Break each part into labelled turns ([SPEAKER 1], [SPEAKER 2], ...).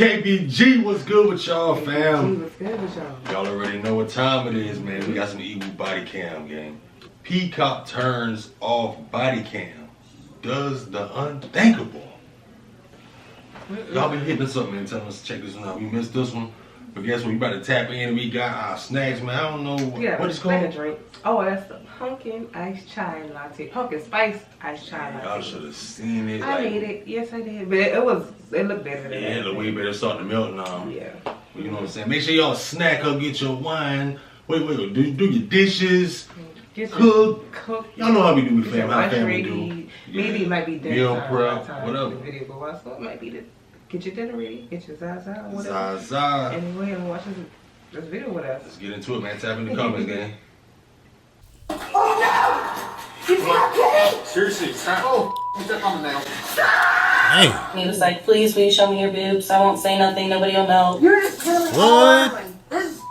[SPEAKER 1] KBG, what's good with y'all, fam?
[SPEAKER 2] What's good with y'all?
[SPEAKER 1] Y'all already know what time it is, man. We got some evil body cam, gang. Peacock turns off body cam. Does the unthinkable. Y'all been hitting us up, man, telling us to check this one out. We missed this one. But guess what? We about to tap in. We got our snacks, man. I don't know what it's called.
[SPEAKER 2] A drink. Oh, that's the pumpkin iced chai latte. Pumpkin spice iced chai latte.
[SPEAKER 1] Y'all should have seen it.
[SPEAKER 2] I made it. Yes, I did. But it looked better than that.
[SPEAKER 1] Yeah, it looked way better. It's starting to melt now.
[SPEAKER 2] Yeah.
[SPEAKER 1] You know what I'm saying? Make sure y'all snack up, get your wine. Wait, do your dishes. Cook. Y'all know how we do with family. How family do.
[SPEAKER 2] Maybe it might be dinner
[SPEAKER 1] meal
[SPEAKER 2] time,
[SPEAKER 1] prep, whatever.
[SPEAKER 2] The video go out, so it might be to get your dinner ready, get your Zaza, whatever.
[SPEAKER 1] Zaza.
[SPEAKER 2] And go ahead and watch this video with us.
[SPEAKER 1] Let's get into it, man. Tap in the comments, gang.
[SPEAKER 3] Oh no! He's not kidding!
[SPEAKER 4] Seriously, stop. Oh, put that on the nail.
[SPEAKER 3] Stop!
[SPEAKER 5] He was like, please show me your boobs. I won't say nothing. Nobody will know.
[SPEAKER 3] You're just killing
[SPEAKER 4] What?
[SPEAKER 3] This is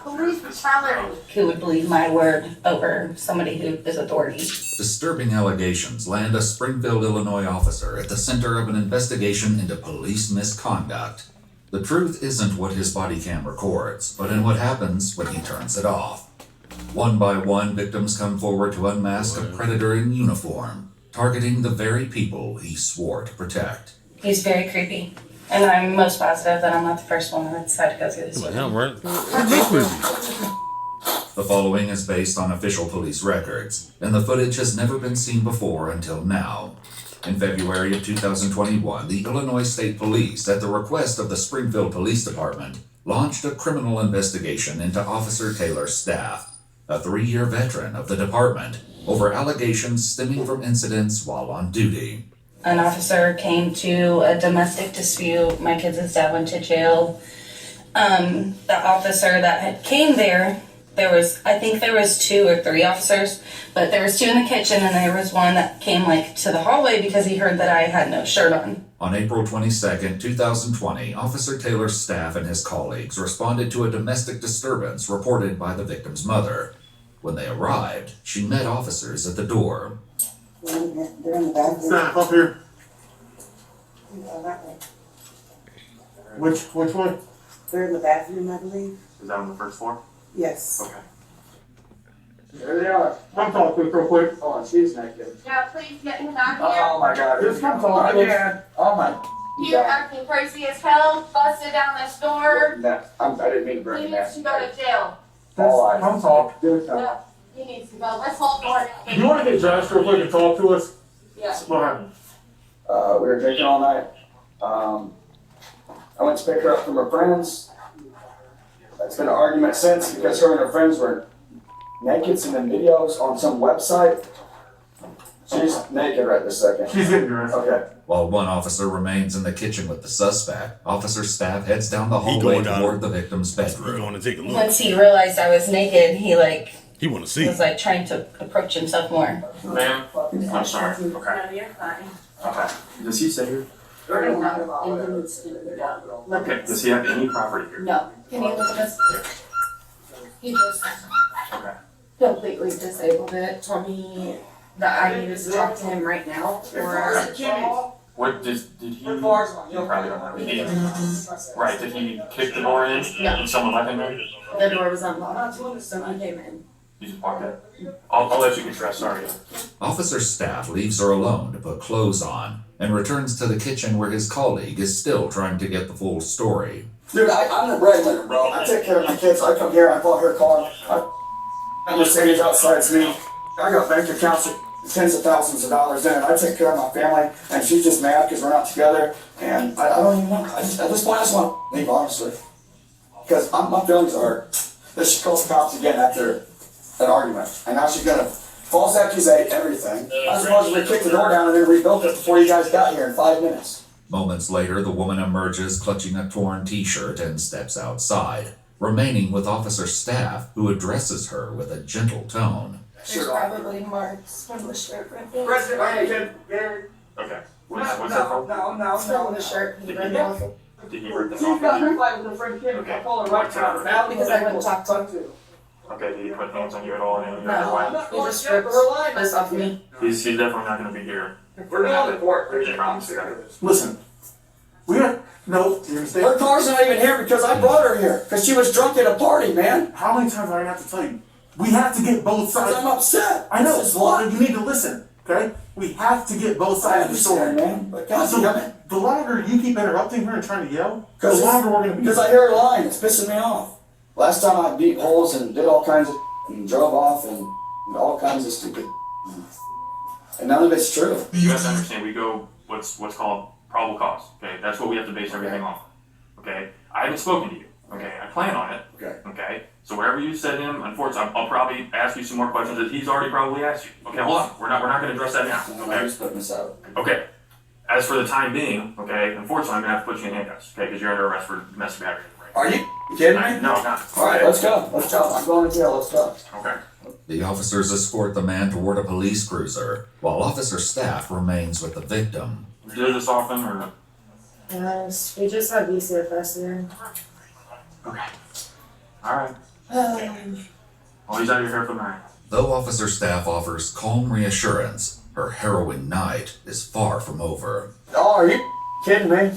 [SPEAKER 3] police brutality.
[SPEAKER 5] Who would believe my word over somebody who is authority?
[SPEAKER 6] Disturbing allegations land a Springfield, Illinois officer at the center of an investigation into police misconduct. The truth isn't what his body cam records, but in what happens when he turns it off. One by one, victims come forward to unmask a predator in uniform, targeting the very people he swore to protect.
[SPEAKER 5] He's very creepy. And I'm most positive that I'm not the first one that decided to go through this with him.
[SPEAKER 4] Right?
[SPEAKER 6] The following is based on official police records, and the footage has never been seen before until now. In February of 2021, the Illinois State Police, at the request of the Springfield Police Department, launched a criminal investigation into Officer Taylor's staff, a 3-year veteran of the department, over allegations stemming from incidents while on duty.
[SPEAKER 5] An officer came to a domestic dispute. My kids' dad went to jail. The officer that came there, I think there was 2 or 3 officers, but there was 2 in the kitchen, and there was one that came to the hallway because he heard that I had no shirt on.
[SPEAKER 6] On April 22, 2020, Officer Taylor's staff and his colleagues responded to a domestic disturbance reported by the victim's mother. When they arrived, she met officers at the door.
[SPEAKER 3] They're in the bathroom.
[SPEAKER 4] Snap up here.
[SPEAKER 3] That way.
[SPEAKER 4] Which one?
[SPEAKER 3] They're in the bathroom, I believe.
[SPEAKER 4] Is that on the first floor?
[SPEAKER 3] Yes.
[SPEAKER 4] Okay. There they are. Come talk quick, real quick. Oh, she's naked.
[SPEAKER 7] Yeah, please get him out here.
[SPEAKER 4] Oh my God. Just come talk quick. Oh my.
[SPEAKER 7] You're acting crazy as hell, busted down this door.
[SPEAKER 4] I didn't mean to
[SPEAKER 7] He
[SPEAKER 4] bring
[SPEAKER 7] needs to go to jail.
[SPEAKER 4] Come talk.
[SPEAKER 7] Yeah, he needs to go. Let's hold door down.
[SPEAKER 4] You want to get dressed real quick and talk to us?
[SPEAKER 7] Yeah.
[SPEAKER 4] What happened?
[SPEAKER 8] We were drinking all night. I went to pick her up from her friends. It's been an argument since because her and her friends were naked, sending videos on some website. She's naked right this second.
[SPEAKER 4] She's getting dressed.
[SPEAKER 8] Okay.
[SPEAKER 6] While one officer remains in the kitchen with the suspect, officer staff heads down the hallway toward the victim's bedroom.
[SPEAKER 9] Going to take a look.
[SPEAKER 5] Once he realized I was naked, he
[SPEAKER 9] He want to see.
[SPEAKER 5] was trying to approach himself more.
[SPEAKER 4] Ma'am, I'm sorry. Okay.
[SPEAKER 7] No, you're fine.
[SPEAKER 4] Okay. Does he stay here?
[SPEAKER 7] Okay.
[SPEAKER 4] Okay. Does he have any property here?
[SPEAKER 7] No. Can you look at this? He just
[SPEAKER 4] Okay.
[SPEAKER 7] completely disabled it. Told me that I needed to talk to him right now.
[SPEAKER 4] What did he? You probably don't know. Did he? Right. Did he kick the door in?
[SPEAKER 7] No.
[SPEAKER 4] And someone let him in?
[SPEAKER 7] The door was unlocked, so he came in.
[SPEAKER 4] You just walked in. I'll let you get dressed. Sorry.
[SPEAKER 6] Officer staff leaves her alone to put clothes on and returns to the kitchen where his colleague is still trying to get the full story.
[SPEAKER 8] Dude, I'm the breadwinner, bro. I take care of my kids. I come here, I bought her a car. I Mercedes outsides me. I got bank accounts with tens of thousands of dollars in it. I take care of my family, and she's just mad because we're not together. And I don't even know. At this point, I just want to leave, honestly. Because my feelings are hurt that she calls the cops again after an argument. And now she's going to false accusate everything. I suppose we kicked the door down and then rebuilt it before you guys got here in 5 minutes.
[SPEAKER 6] Moments later, the woman emerges clutching a torn t-shirt and steps outside, remaining with officer staff who addresses her with a gentle tone.
[SPEAKER 7] There's probably marks from the shirt right there.
[SPEAKER 4] Okay. What's that called?
[SPEAKER 7] From the shirt. He ripped off.
[SPEAKER 4] Did he rip them off? Okay.
[SPEAKER 7] Because I wouldn't talk to him.
[SPEAKER 4] Okay. Did he put hands on you at all? In any way?
[SPEAKER 7] No, he just ripped this off me.
[SPEAKER 4] He's definitely not going to be here.
[SPEAKER 8] We're not in court.
[SPEAKER 4] I promise you that.
[SPEAKER 8] Listen, we have No, her car's not even here because I brought her here. Because she was drunk at a party, man.
[SPEAKER 9] How many times do I have to tell you? We have to get both sides.
[SPEAKER 8] Because I'm upset.
[SPEAKER 9] I know.
[SPEAKER 8] This is why.
[SPEAKER 9] You need to listen, okay? We have to get both sides of the story.
[SPEAKER 8] Man. But
[SPEAKER 9] The longer you keep interrupting her and trying to yell, the longer we're going to be.
[SPEAKER 8] Because I hear her lying. It's pissing me off. Last time I beat holes and did all kinds of and drove off and all kinds of stupid. And none of it's true.
[SPEAKER 4] You guys understand, we go what's called probable cause, okay? That's what we have to base everything off of, okay? I haven't spoken to you, okay? I plan on it, okay? So whatever you said to him, unfortunately, I'll probably ask you some more questions that he's already probably asked you. Okay, hold on, we're not gonna address that now, okay?
[SPEAKER 8] I'm just putting this out.
[SPEAKER 4] Okay, as for the time being, okay, unfortunately, I'm gonna have to put you in handcuffs, okay? Because you're under arrest for domestic battery.
[SPEAKER 8] Are you kidding me?
[SPEAKER 4] No, I'm not.
[SPEAKER 8] Alright, let's go. Let's go. I'm going to jail. Let's go.
[SPEAKER 4] Okay.
[SPEAKER 6] The officers escort the man toward a police cruiser, while officer staff remains with the victim.
[SPEAKER 4] You do this often, or?
[SPEAKER 7] Yes, we just had DCFS here.
[SPEAKER 4] Okay. Alright. Well, he's out of your hair for the night.
[SPEAKER 6] Though officer staff offers calm reassurance, her harrowing night is far from over.
[SPEAKER 8] Oh, are you kidding me?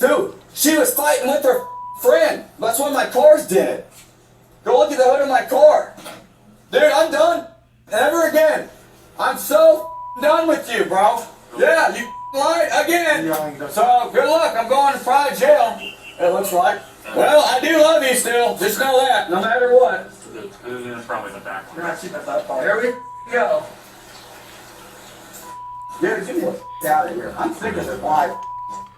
[SPEAKER 8] Dude, she was fighting with her friend. That's when my cars did it. Go look at the hood of my car. Dude, I'm done. Never again. I'm so done with you, bro. Yeah, you lied again. So, good luck. I'm going to private jail. It looks like. Well, I do love you still. Just know that, no matter what.
[SPEAKER 4] That's probably the back one.
[SPEAKER 8] Here we go. Dude, get me out of here. I'm sick of this life.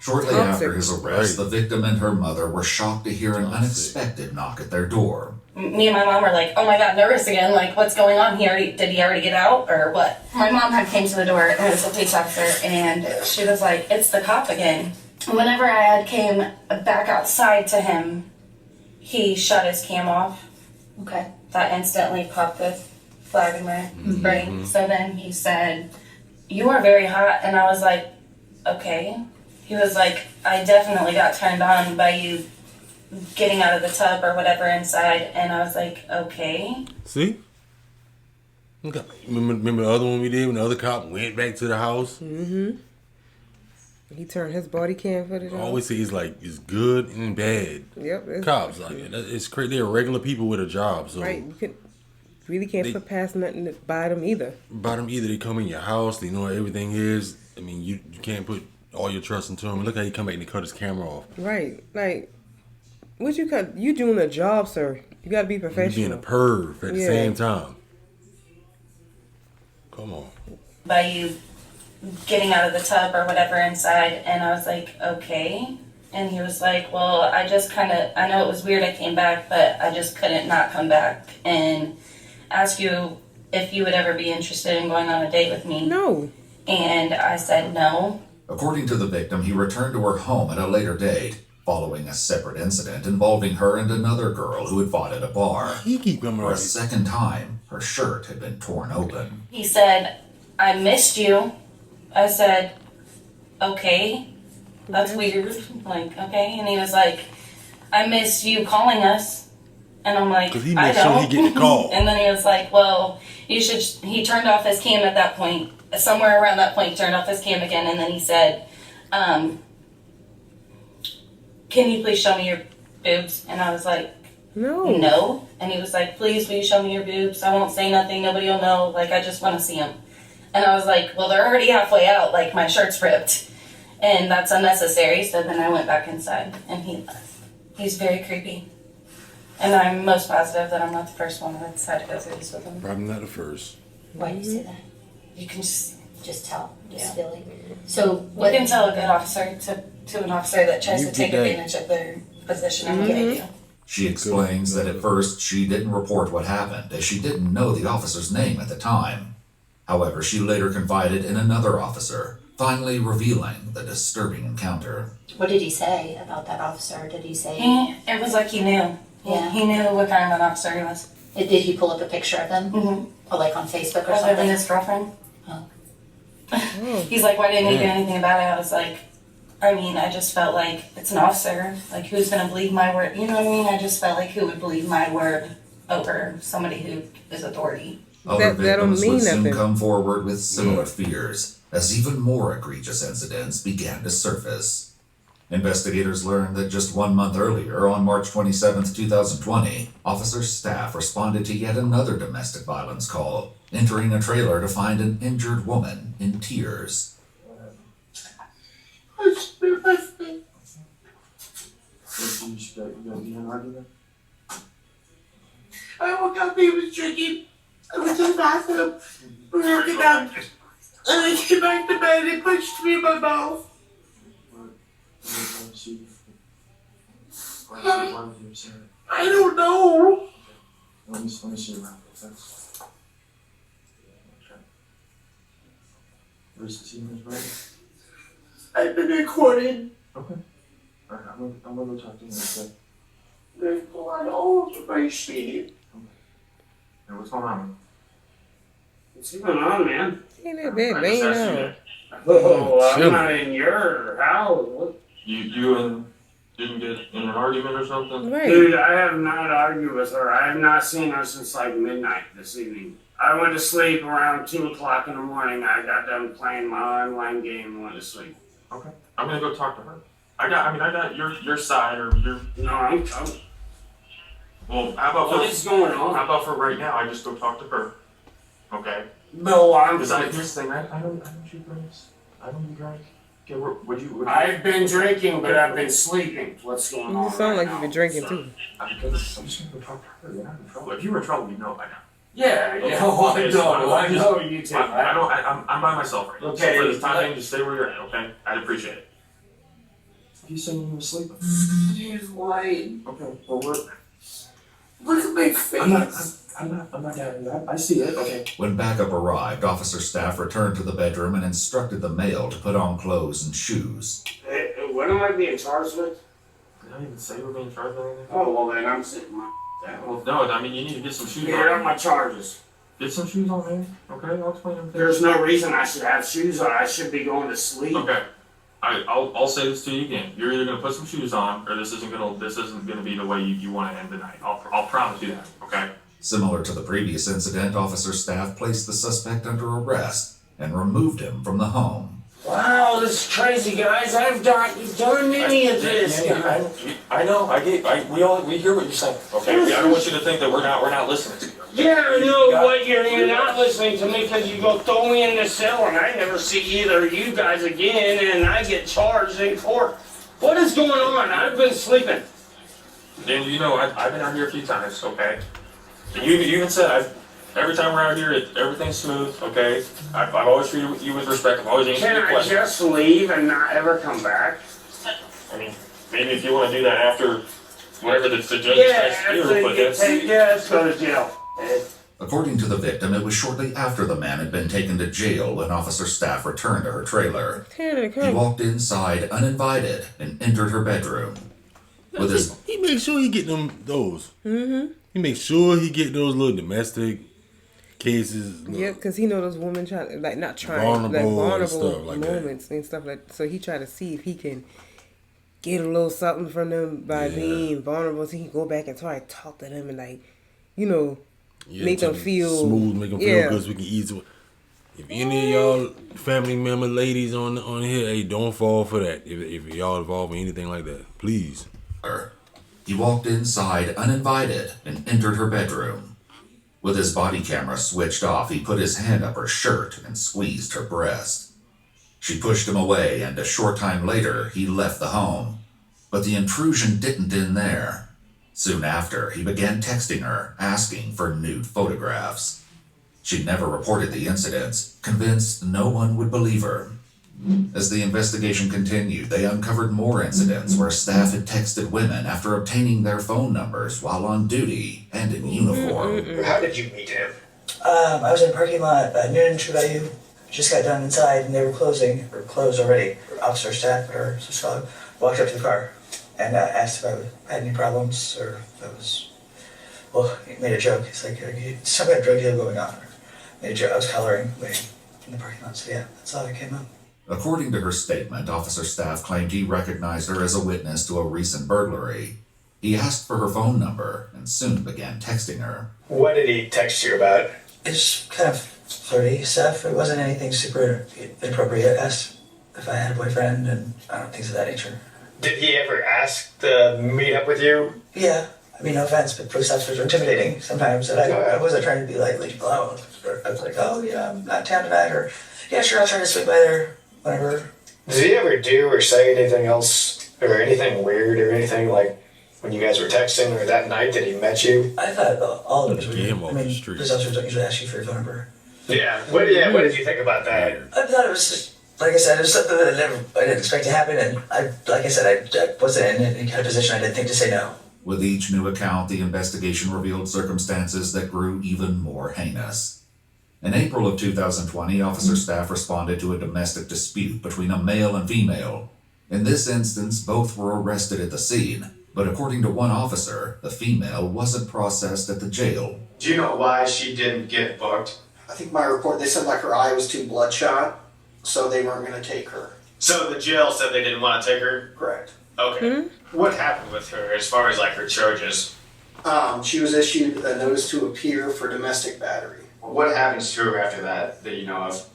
[SPEAKER 6] Shortly after his arrest, the victim and her mother were shocked to hear an unexpected knock at their door.
[SPEAKER 5] Me and my mom were like, oh my god, nervous again. Like, what's going on here? Did he already get out or what? My mom had came to the door and it was a police officer and she was like, it's the cop again. Whenever I had came back outside to him, he shut his cam off.
[SPEAKER 7] Okay.
[SPEAKER 5] That instantly popped the flag in my brain. So then he said, you are very hot. And I was like, okay. He was like, I definitely got turned on by you getting out of the tub or whatever inside. And I was like, okay.
[SPEAKER 1] See? Okay. Remember the other one we did when the other cop went back to the house?
[SPEAKER 2] Mm-hmm. He turned his body cam footage on.
[SPEAKER 1] I always say it's like, it's good and bad.
[SPEAKER 2] Yep.
[SPEAKER 1] Cops, like, it's crazy. They're regular people with a job, so.
[SPEAKER 2] Right. You really can't put past nothing by them either.
[SPEAKER 1] By them either. They come in your house, they know where everything is. I mean, you can't put all your trust into him. Look how he come back and he cut his camera off.
[SPEAKER 2] Right. Like, what you cut? You doing a job, sir. You gotta be professional.
[SPEAKER 1] You being a perv at the same time. Come on.
[SPEAKER 5] By you getting out of the tub or whatever inside. And I was like, okay. And he was like, well, I know it was weird I came back, but I just couldn't not come back and ask you if you would ever be interested in going on a date with me.
[SPEAKER 2] No.
[SPEAKER 5] And I said no.
[SPEAKER 6] According to the victim, he returned to her home at a later date, following a separate incident involving her and another girl who had fought at a bar.
[SPEAKER 1] He keep coming
[SPEAKER 6] For a second time, her shirt had been torn open.
[SPEAKER 5] He said, I missed you. I said, okay, that's weird. Like, okay. And he was like, I miss you calling us. And I'm like,
[SPEAKER 1] because he
[SPEAKER 5] I
[SPEAKER 1] made sure
[SPEAKER 5] don't.
[SPEAKER 1] he get the call.
[SPEAKER 5] And then he was like, well, he turned off his cam at that point. Somewhere around that point, he turned off his cam again. And then he said, can you please show me your boobs? And I was like, no. And he was like, please, will you show me your boobs? I won't say nothing. Nobody will know. Like, I just want to see them. And I was like, well, they're already halfway out. Like, my shirt's ripped. And that's unnecessary. So then I went back inside and he left. He's very creepy. And I'm most positive that I'm not the first one that's had to go through this with him.
[SPEAKER 1] Probably not the first.
[SPEAKER 10] Why do you say that?
[SPEAKER 5] You can just
[SPEAKER 10] tell. Just
[SPEAKER 5] Yeah.
[SPEAKER 10] feel it. So
[SPEAKER 5] you
[SPEAKER 10] what?
[SPEAKER 5] can tell a good officer to an officer that tries
[SPEAKER 1] You
[SPEAKER 5] to take
[SPEAKER 1] get that.
[SPEAKER 5] advantage of their position and what they do.
[SPEAKER 6] She explains that at first she didn't report what happened, as she didn't know the officer's name at the time. However, she later confided in another officer, finally revealing the disturbing encounter.
[SPEAKER 10] What did he say about that officer? Did he say?
[SPEAKER 5] It was like he knew.
[SPEAKER 10] Yeah.
[SPEAKER 5] He knew what kind of an officer he was.
[SPEAKER 10] Did he pull up a picture of him?
[SPEAKER 5] Mm-hmm.
[SPEAKER 10] Or like on Facebook or
[SPEAKER 5] Other than
[SPEAKER 10] something?
[SPEAKER 5] his girlfriend.
[SPEAKER 10] Oh.
[SPEAKER 5] He's like, why didn't you do anything about it? I was like, I mean, I just felt like it's an officer. Like, who's going to believe my word? You know what I mean? I just felt like who would believe my word over somebody who is authority.
[SPEAKER 6] Other
[SPEAKER 2] That don't
[SPEAKER 6] victims
[SPEAKER 2] mean
[SPEAKER 6] would soon
[SPEAKER 2] nothing.
[SPEAKER 6] come forward with similar fears, as even more egregious incidents began to surface. Investigators learned that just 1 month earlier, on March 27, 2020, officer staff responded to yet another domestic violence call, entering a trailer to find an injured woman in tears.
[SPEAKER 11] I woke up, he was drinking. I went to the bathroom. We were looking up. And I came back to bed and punched me in my mouth. I don't know.
[SPEAKER 9] Let me see around. Where's the scene, right?
[SPEAKER 11] I've been recorded.
[SPEAKER 9] Okay. Alright, I'm gonna go talk to him. Okay.
[SPEAKER 11] There's blood all over my sheet.
[SPEAKER 4] Hey, what's going on?
[SPEAKER 11] What's going on, man?
[SPEAKER 2] Ain't that bad, man.
[SPEAKER 11] Oh, I'm not in your house. What?
[SPEAKER 4] You didn't get in an argument or something?
[SPEAKER 2] Right.
[SPEAKER 11] Dude, I have not argued with her. I have not seen her since like midnight this evening. I went to sleep around 2 o'clock in the morning. I got done playing my online game and went to sleep.
[SPEAKER 4] Okay. I'm gonna go talk to her. I got your side or your.
[SPEAKER 11] No, I'm
[SPEAKER 4] Well, how about
[SPEAKER 11] what is going on?
[SPEAKER 4] How about for right now? I just go talk to her. Okay.
[SPEAKER 11] No, I'm.
[SPEAKER 4] Because here's the thing. I don't you drinks. I don't you drink. Okay, would you?
[SPEAKER 11] I've been drinking, but I've been sleeping. What's going on?
[SPEAKER 2] You sound like
[SPEAKER 11] right
[SPEAKER 2] you've been
[SPEAKER 11] now?
[SPEAKER 2] drinking
[SPEAKER 11] So-
[SPEAKER 2] too.
[SPEAKER 4] I'm just gonna go talk to her. You're not in trouble. If you were in trouble, you know by now.
[SPEAKER 11] Yeah,
[SPEAKER 4] Okay.
[SPEAKER 11] yeah. Oh, I
[SPEAKER 4] Okay, so
[SPEAKER 11] know. I
[SPEAKER 4] just-
[SPEAKER 11] know you too.
[SPEAKER 4] I'm by myself right now.
[SPEAKER 11] Okay.
[SPEAKER 4] So for this time being, just stay where you're at. Okay. I'd appreciate it.
[SPEAKER 9] You saying you were sleeping?
[SPEAKER 11] He's white.
[SPEAKER 9] Okay, well, we're.
[SPEAKER 11] Look at my face.
[SPEAKER 9] I'm not doubting that. I see it. Okay.
[SPEAKER 6] When backup arrived, officer staff returned to the bedroom and instructed the male to put on clothes and shoes.
[SPEAKER 11] What am I being charged with?
[SPEAKER 4] Did I even say we're being charged with anything?
[SPEAKER 11] Oh, well then I'm sitting my down.
[SPEAKER 4] Well, no. I mean, you need to get some shoes
[SPEAKER 11] Here are
[SPEAKER 4] on.
[SPEAKER 11] my charges.
[SPEAKER 4] Get some shoes on, man. Okay, I'll explain everything.
[SPEAKER 11] There's no reason I should have shoes on. I should be going to sleep.
[SPEAKER 4] Okay. I'll say this to you again. You're either gonna put some shoes on, or this isn't gonna be the way you want to end the night. I'll promise you that. Okay.
[SPEAKER 6] Similar to the previous incident, officer staff placed the suspect under arrest and removed him from the home.
[SPEAKER 11] Wow, this is crazy, guys. I've not done any of this.
[SPEAKER 4] I know. We hear what you're saying. Okay. I don't want you to think that we're not listening to you.
[SPEAKER 11] Yeah, I know what you're not listening to me because you go throw me in the cell and I never see either of you guys again and I get charged in court. What is going on? I've been sleeping.
[SPEAKER 4] And you know, I've been out here a few times. Okay. And you even said every time we're out here, everything's smooth. Okay. I've always treated you with respect. I've always answered
[SPEAKER 11] Can
[SPEAKER 4] your
[SPEAKER 11] I
[SPEAKER 4] questions.
[SPEAKER 11] just leave and not ever come back?
[SPEAKER 4] I mean, maybe if you want to do that after whatever the judge
[SPEAKER 11] Yeah,
[SPEAKER 4] decides to do,
[SPEAKER 11] after
[SPEAKER 4] but
[SPEAKER 11] you
[SPEAKER 4] that's.
[SPEAKER 11] let's go to jail.
[SPEAKER 6] According to the victim, it was shortly after the man had been taken to jail when officer staff returned to her trailer. He walked inside uninvited and entered her bedroom. With his
[SPEAKER 1] He makes sure he get those.
[SPEAKER 2] Mm-hmm.
[SPEAKER 1] He makes sure he get those little domestic cases.
[SPEAKER 2] Yep, because he know those women vulnerable
[SPEAKER 1] and stuff like
[SPEAKER 2] moments and stuff like. So he try to see if he can get a little something from them by being vulnerable, so he can go back and try to talk to them and make them feel
[SPEAKER 1] smooth, make them feel good, so we can ease. If any of y'all family member ladies on here, hey, don't fall for that. If y'all involved in anything like that, please.
[SPEAKER 6] He walked inside uninvited and entered her bedroom. With his body camera switched off, he put his hand up her shirt and squeezed her breast. She pushed him away, and a short time later, he left the home. But the intrusion didn't end there. Soon after, he began texting her, asking for nude photographs. She'd never reported the incidents, convinced no one would believe her. As the investigation continued, they uncovered more incidents where staff had texted women after obtaining their phone numbers while on duty and in uniform.
[SPEAKER 12] How did you meet him?
[SPEAKER 13] I was in a parking lot at noon, True Value. Just got done inside and they were closed already. Officer staff, or so walked up to the car and asked if I had any problems or if I was, he made a joke. He's like, some kind of drug deal going on. Made a joke. I was coloring, waiting in the parking lot, so yeah, that's how it came up.
[SPEAKER 6] According to her statement, officer staff claimed he recognized her as a witness to a recent burglary. He asked for her phone number and soon began texting her.
[SPEAKER 12] What did he text you about?
[SPEAKER 13] It's kind of flirty stuff. It wasn't anything super inappropriate. Asked if I had a boyfriend and things of that nature.
[SPEAKER 12] Did he ever ask to meet up with you?
[SPEAKER 13] Yeah. I mean, no offense, but police officers are intimidating sometimes, and I wasn't trying to be like, leave me alone. I was like, oh, yeah, I'm not in town tonight, or, yeah, sure, I'll try to swing by there, whatever.
[SPEAKER 12] Does he ever do or say anything else, or anything weird, or anything like when you guys were texting, or that night that he met you?
[SPEAKER 13] I thought all of it was weird. I mean, police officers don't usually ask you for your phone number.
[SPEAKER 12] Yeah. What did you think about that?
[SPEAKER 13] I thought it was just, like I said, it was something that I didn't expect to happen, and I wasn't in any kind of position I didn't think to say no.
[SPEAKER 6] With each new account, the investigation revealed circumstances that grew even more heinous. In April of 2020, officer staff responded to a domestic dispute between a male and female. In this instance, both were arrested at the scene, but according to one officer, the female wasn't processed at the jail.
[SPEAKER 12] Do you know why she didn't get booked?
[SPEAKER 8] I think my report, they said like her eye was too bloodshot, so they weren't going to take her.
[SPEAKER 12] So the jail said they didn't want to take her?
[SPEAKER 8] Correct.
[SPEAKER 12] Okay. What happened with her as far as like her charges?
[SPEAKER 8] She was issued a notice to appear for domestic battery.
[SPEAKER 12] What happens to her after that you know of?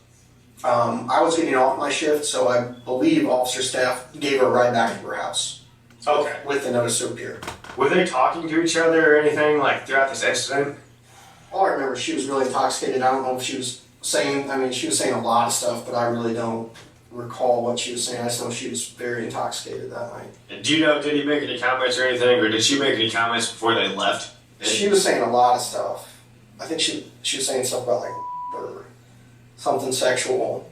[SPEAKER 8] I was getting off my shift, so I believe officer staff gave her a ride back to her house.
[SPEAKER 12] Okay.
[SPEAKER 8] With the notice to appear.
[SPEAKER 12] Were they talking to each other or anything like throughout this incident?
[SPEAKER 8] All I remember, she was really intoxicated. I don't know if she was saying, she was saying a lot of stuff, but I really don't recall what she was saying. I just know she was very intoxicated that night.
[SPEAKER 12] And do you know, did he make any comments or anything, or did she make any comments before they left?
[SPEAKER 8] She was saying a lot of stuff. I think she was saying stuff about like or something sexual,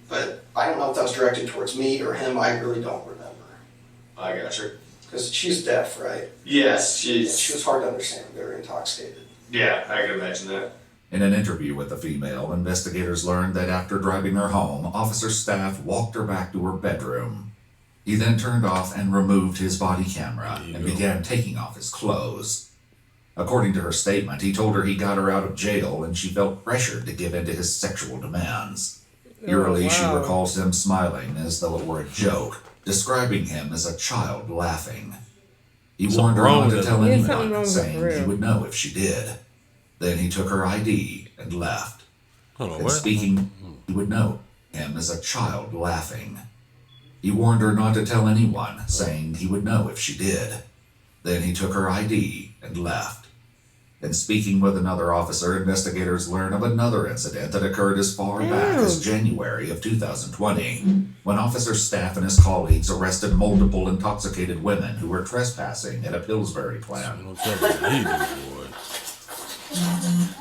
[SPEAKER 8] but I don't know if that was directed towards me or him. I really don't remember.
[SPEAKER 12] I gotcha.
[SPEAKER 8] Because she's deaf, right?
[SPEAKER 12] Yes,
[SPEAKER 8] she was hard to understand. Very intoxicated.
[SPEAKER 12] Yeah, I can imagine that.
[SPEAKER 6] In an interview with the female, investigators learned that after driving her home, officer staff walked her back to her bedroom. He then turned off and removed his body camera and began taking off his clothes. According to her statement, he told her he got her out of jail and she felt pressured to give in to his sexual demands. Eerily, she recalls him smiling as though it were a joke, describing him as a child laughing. He warned her not to tell anyone, saying he would know if she did. Then he took her ID and left. And speaking, he would know him as a child laughing. He warned her not to tell anyone, saying he would know if she did. Then he took her ID and left. In speaking with another officer, investigators learn of another incident that occurred as far back as January of 2020, when officer staff and his colleagues arrested multiple intoxicated women who were trespassing at a Pillsbury plant.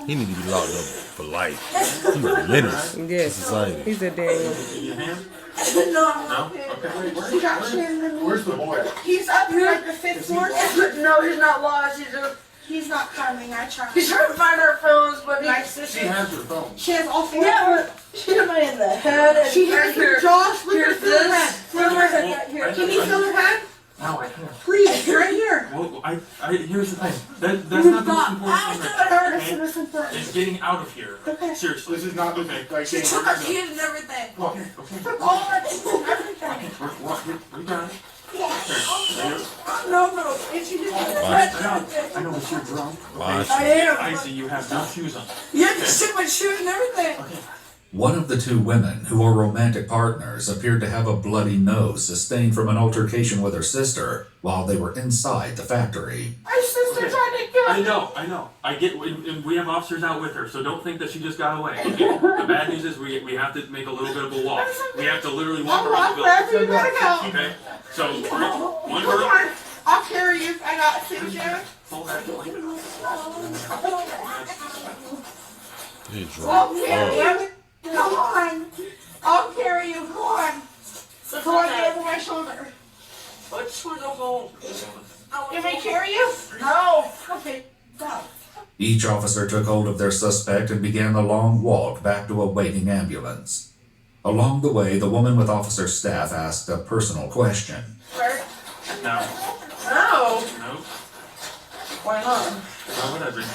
[SPEAKER 14] He need to be locked up for life. He's a menace to society.
[SPEAKER 2] He's a damn.
[SPEAKER 9] No? Okay. Where's the boy?
[SPEAKER 3] He's up here at the 5th floor. No, he's not lost. He's not coming. I tried. He's trying to find our phones, but my sister.
[SPEAKER 9] She has her phone.
[SPEAKER 3] She has all 4 phones. She hit me in the head. And she hit me in Josh, look at this. Feel her head. Here. Can you feel her head?
[SPEAKER 9] No, I can't.
[SPEAKER 3] Please, right here.
[SPEAKER 9] Well, here's the thing. That's not the most important thing. It's getting out of here.
[SPEAKER 3] Okay.
[SPEAKER 9] Seriously. This is not okay. Like,
[SPEAKER 3] She took our kids and everything.
[SPEAKER 9] Okay.
[SPEAKER 3] Took all our kids and everything.
[SPEAKER 9] We got it.
[SPEAKER 3] No. And she just
[SPEAKER 9] I know that you're drunk.
[SPEAKER 3] I am.
[SPEAKER 9] I see you have no shoes on.
[SPEAKER 3] You have to shoot my shoes and everything.
[SPEAKER 9] Okay.
[SPEAKER 6] One of the two women, who are romantic partners, appeared to have a bloody nose sustained from an altercation with her sister while they were inside the factory.
[SPEAKER 3] My sister tried to kill me.
[SPEAKER 9] I know. I get, and we have officers out with her, so don't think that she just got away. Okay? The bad news is we have to make a little bit of a walk. We have to literally walk around the
[SPEAKER 3] Wherever you gotta go.
[SPEAKER 9] Okay? So, one
[SPEAKER 3] Come
[SPEAKER 9] girl.
[SPEAKER 3] on. I'll carry you. I got Susan.
[SPEAKER 9] Hold that.
[SPEAKER 14] He's
[SPEAKER 3] I'll
[SPEAKER 14] drunk.
[SPEAKER 3] carry you. Come on. I'll carry you. Come on. Come on, get over my shoulder. I just want to go home. You may carry you? No. Okay. Go.
[SPEAKER 6] Each officer took hold of their suspect and began the long walk back to a waiting ambulance. Along the way, the woman with officer staff asked a personal question.
[SPEAKER 3] Where?
[SPEAKER 9] No.
[SPEAKER 3] No.
[SPEAKER 9] No.
[SPEAKER 3] Why not?
[SPEAKER 9] Why would I drink?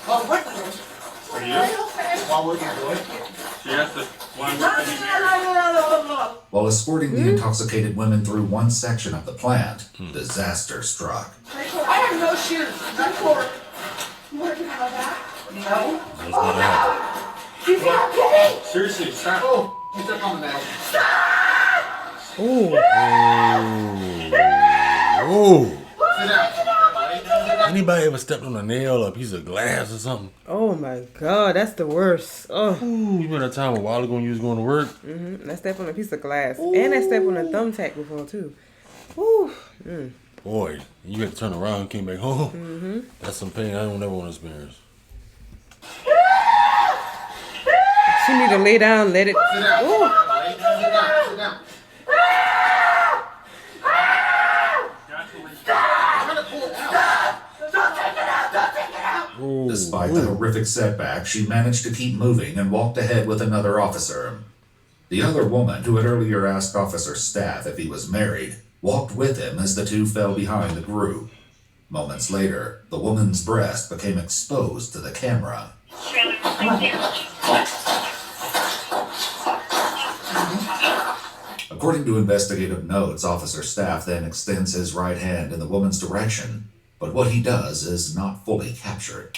[SPEAKER 3] Oh, what?
[SPEAKER 9] For you? While we're here. She asked us why would I be here?
[SPEAKER 6] While escorting the intoxicated women through one section of the plant, disaster struck.
[SPEAKER 3] I have no shoes. I'm poor. You want to have that? No.
[SPEAKER 14] That's not happening.
[SPEAKER 3] She's not kidding.
[SPEAKER 9] Seriously, stop. Oh, you stepped on the nail.
[SPEAKER 2] Ooh.
[SPEAKER 14] Oh. Anybody ever stepped on a nail or a piece of glass or something?
[SPEAKER 2] Oh my God, that's the worst. Oh.
[SPEAKER 14] Ooh, you remember that time a while ago when you was going to work?
[SPEAKER 2] Mm-hmm. I stepped on a piece of glass. Ooh. And I stepped on a thumbtack before too. Ooh. Mm.
[SPEAKER 14] Boy, you had to turn around and came back home.
[SPEAKER 2] Mm-hmm.
[SPEAKER 14] That's some pain I don't ever want to experience.
[SPEAKER 2] She need to lay down, let it.
[SPEAKER 3] Sit down.
[SPEAKER 2] Ooh.
[SPEAKER 3] Sit down.
[SPEAKER 6] Despite the horrific setback, she managed to keep moving and walked ahead with another officer. The other woman, who had earlier asked Officer Staff if he was married, walked with him as the two fell behind the group. Moments later, the woman's breast became exposed to the camera. According to investigative notes, Officer Staff then extends his right hand in the woman's direction, but what he does is not fully captured.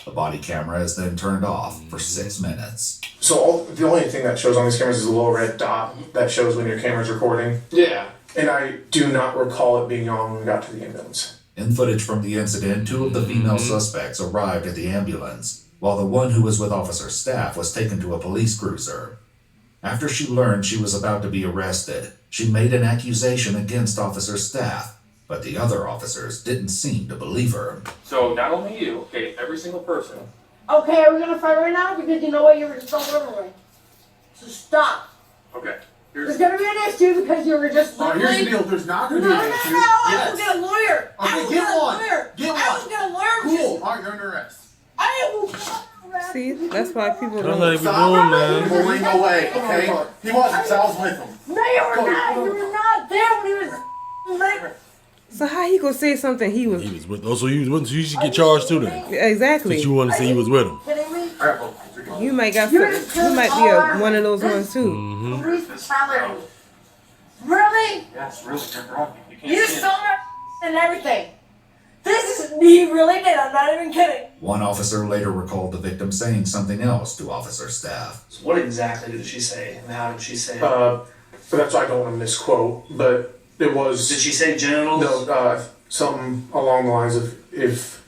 [SPEAKER 6] The body camera is then turned off for 6 minutes.
[SPEAKER 15] So the only thing that shows on these cameras is a little red dot that shows when your camera's recording. Yeah. And I do not recall it being on when we got to the ambulance.
[SPEAKER 6] In footage from the incident, 2 of the female suspects arrived at the ambulance, while the one who was with Officer Staff was taken to a police cruiser. After she learned she was about to be arrested, she made an accusation against Officer Staff, but the other officers didn't seem to believe her.
[SPEAKER 4] So not only you, okay, every single person.
[SPEAKER 3] Okay, are we gonna fight right now? Because you know what, you were just all over me. So stop.
[SPEAKER 4] Okay.
[SPEAKER 3] There's gonna be an issue because you were just
[SPEAKER 15] Oh, here's the deal. There's not gonna be an issue.
[SPEAKER 3] No, I
[SPEAKER 15] Yes.
[SPEAKER 3] will get a lawyer. I will
[SPEAKER 15] get
[SPEAKER 3] a
[SPEAKER 15] one.
[SPEAKER 3] lawyer.
[SPEAKER 15] Get one.
[SPEAKER 3] I will get a lawyer.
[SPEAKER 15] Cool. All right, you're under arrest.
[SPEAKER 3] I will.
[SPEAKER 2] See, that's why people
[SPEAKER 14] That's
[SPEAKER 2] don't.
[SPEAKER 14] how they be doing, man.
[SPEAKER 15] Well, ain't no way, okay? He wasn't, so I was with him.
[SPEAKER 3] No, you were not. You were not there when he was late.
[SPEAKER 2] So how he gonna say something he was?
[SPEAKER 14] He was with. Oh, so he was with. So you should get charged too then.
[SPEAKER 2] Exactly.
[SPEAKER 14] Since you want to say he was with him.
[SPEAKER 3] Kidding me?
[SPEAKER 2] You might got. You might be one of those ones too.
[SPEAKER 14] Mm-hmm.
[SPEAKER 3] Really?
[SPEAKER 4] Yes, really. You're wrong.
[SPEAKER 3] You saw my and everything. This is he really did. I'm not even kidding.
[SPEAKER 6] One officer later recalled the victim saying something else to Officer Staff.
[SPEAKER 13] So what exactly did she say, and how did she say it?
[SPEAKER 15] But that's why I don't want to misquote, but it was...
[SPEAKER 13] Did she say genitals?
[SPEAKER 15] No, something along the lines of, if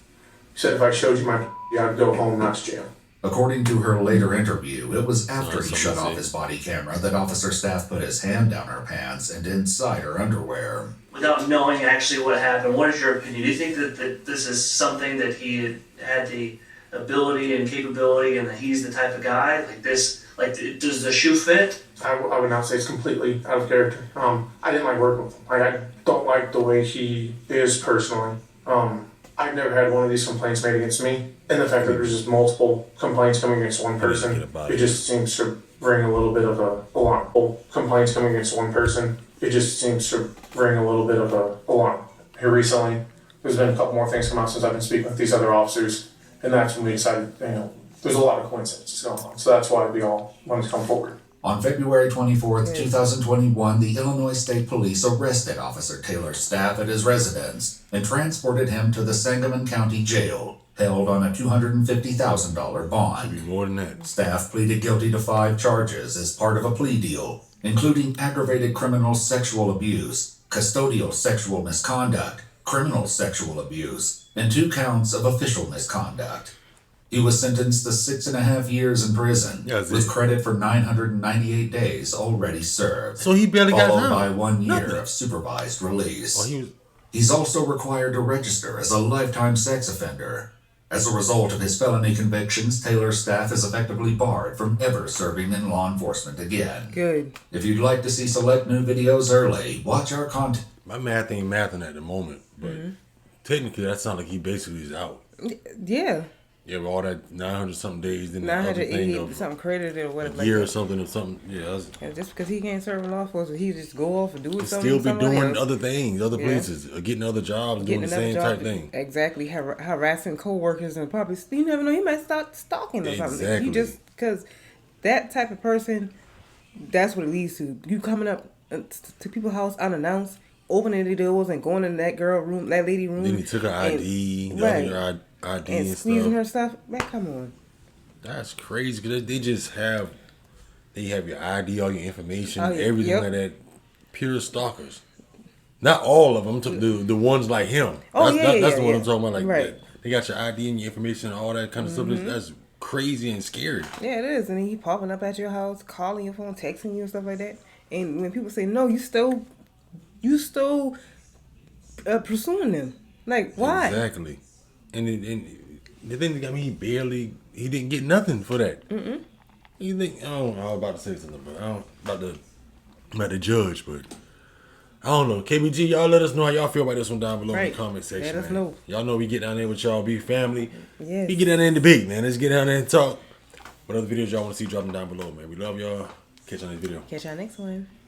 [SPEAKER 15] I showed you my I'd go home, not to jail.
[SPEAKER 6] According to her later interview, it was after he shut off
[SPEAKER 14] say.
[SPEAKER 6] his body camera that Officer Staff put his hand down her pants and inside her underwear.
[SPEAKER 13] Without knowing actually what happened, what is your opinion? Do you think that this is something that he had the ability and capability and that he's the type of guy? Like this, like does the shoe fit?
[SPEAKER 15] I would not say it's completely out of character. I didn't like working with him. I don't like the way he is personally. I've never had one of these complaints made against me. And the fact that there's just multiple complaints coming against one person, it just seems to bring a little bit of a alarm. Complaints coming against one person, it just seems to bring a little bit of a alarm. Here recently, there's been a couple more things come out since I've been speaking with these other officers, and that's when we decided, there's a lot of coincidences going on. So that's why we all wanted to come forward.
[SPEAKER 6] On February 24th, 2021, the Illinois State Police arrested Officer Taylor Staff at his residence and transported him to the Sangamon County Jail, held on a $250,000 bond.
[SPEAKER 14] Should be more than that.
[SPEAKER 6] Staff pleaded guilty to 5 charges as part of a plea deal, including aggravated criminal sexual abuse, custodial sexual misconduct, criminal sexual abuse, and 2 counts of official misconduct. He was sentenced to 6.5 years in prison, with credit for 998 days already served.
[SPEAKER 14] So he barely got
[SPEAKER 6] followed
[SPEAKER 14] time.
[SPEAKER 6] by 1 year of supervised release. He's also required to register as a lifetime sex offender. As a result of his felony convictions, Taylor's Staff is effectively barred from ever serving in law enforcement again.
[SPEAKER 2] Good.
[SPEAKER 6] If you'd like to see select new videos early, watch our content.
[SPEAKER 14] My math ain't mathing at the moment, but technically that sounds like he basically is out.
[SPEAKER 2] Yeah.
[SPEAKER 14] Yeah, with all that 900 something days, then
[SPEAKER 2] 980 something credited or whatever.
[SPEAKER 14] a year or something or something. Yeah,
[SPEAKER 2] and just because he can't serve in law enforcement, he just go off and do something.
[SPEAKER 14] still be doing
[SPEAKER 2] else.
[SPEAKER 14] other things, other places, getting other jobs, doing the same type thing.
[SPEAKER 2] Exactly, harassing coworkers and probably you never know, he might start stalking or something.
[SPEAKER 14] Exactly.
[SPEAKER 2] You just because that type of person, that's what it leads to. You coming up to people's house unannounced, opening the doors and going in that girl room, that lady room.
[SPEAKER 14] Then he took her ID,
[SPEAKER 2] right.
[SPEAKER 14] ID
[SPEAKER 2] and
[SPEAKER 14] and
[SPEAKER 2] squeezing
[SPEAKER 14] stuff.
[SPEAKER 2] her stuff. Man, come on.
[SPEAKER 14] That's crazy because they just have, your ID, all your information,
[SPEAKER 2] Oh, yeah.
[SPEAKER 14] everything
[SPEAKER 2] Yep.
[SPEAKER 14] like that. Pure stalkers. Not all of them. The ones like him.
[SPEAKER 2] Oh,
[SPEAKER 14] That's the one I'm talking about. Like
[SPEAKER 2] right.
[SPEAKER 14] they got your ID and your information and all that kind of stuff. That's crazy and scary.
[SPEAKER 2] Yeah, it is. And then he popping up at your house, calling your phone, texting you and stuff like that. And when people say no, you still pursuing them. Like, why?
[SPEAKER 14] Exactly. And the thing that got me, he didn't get nothing for that. You think, I was about to say something, but about the judge, but I don't know. KBG, y'all let us know how y'all feel about this one down below in the comment section.
[SPEAKER 2] Let us
[SPEAKER 14] man.
[SPEAKER 2] know.
[SPEAKER 14] Y'all know we get down there with y'all, be family.
[SPEAKER 2] Yes.
[SPEAKER 14] We get down there and debate, man. Let's get down there and talk. What other videos y'all want to see, drop them down below, man. We love y'all. Catch y'all next video.
[SPEAKER 2] Catch y'all next one.